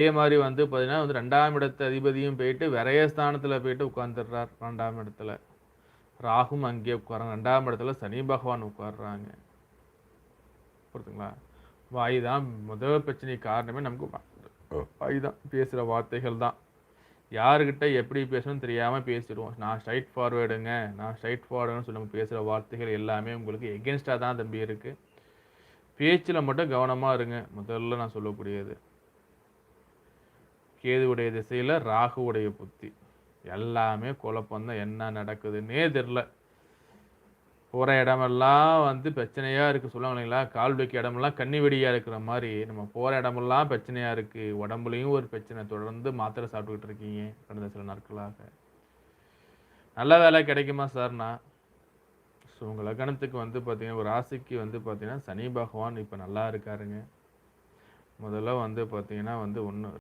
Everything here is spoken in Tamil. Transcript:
அதே மாரி வந்து பார்த்தீங்கன்னா, வந்து 2ஆம் இடத்து அதிபதியும் போயிட்டு விரயஸ்தானத்தில போயிட்டு உட்கார்ந்துடுறார் 12ஆம் இடத்துல. ராகும் அங்கேயே உட்கார்றாங்க. 2ஆம் இடத்துல சனி பகவான் உட்கார்றாங்க. புரியுதுங்களா? வாய் தான் முதல் பிரச்சனைக்கு காரணமே நமக்கு வாய் தான். பேசுற வார்த்தைகள் தான். யாருகிட்ட எப்படி பேசணும்னு தெரியாம பேசிருவோம். நான் ஸ்ட்ரெய்ட் ஃபார்வர்டுங்க. நான் ஸ்ட்ரெய்ட் ஃபார்வர்டுன்னு சொல்லி நம்ம பேசுற வார்த்தைகள் எல்லாமே உங்களுக்கு எகென்ஸ்ட்டா தான் தம்பி இருக்கு. பேச்சுல மட்டும் கவனமா இருங்க. முதல்ல நான் சொல்லக்கூடியது. கேதுவுடைய திசையில ராகுவுடைய புத்தி. எல்லாமே குழப்பம் தான். என்ன நடக்குதுன்னே தெரியல. போற இடமெல்லாம் வந்து பிரச்சனையா இருக்கு சொல்லுவாங்க இல்லைங்களா? கால் வைக்க இடமெல்லாம் கண்ணி வெடியா இருக்கிற மாரி, நம்ம போற இடமெல்லாம் பிரச்சனையா இருக்கு. உடம்புலயும் ஒரு பிரச்சனை. தொடர்ந்து மாத்திரை சாப்பிட்டுக்கிட்டு இருக்கீங்க, கடந்த சில நாட்களாக. நல்ல வேலை கிடைக்குமா சார்னா, உங்க லக்னத்துக்கு வந்து பார்த்தீங்கன்னா, ஒரு ராசிக்கு வந்து பார்த்தீங்கன்னா, சனி பகவான் இப்ப நல்லா இருக்காருங்க. முதல்ல வந்து பார்த்தீங்கன்னா வந்து 1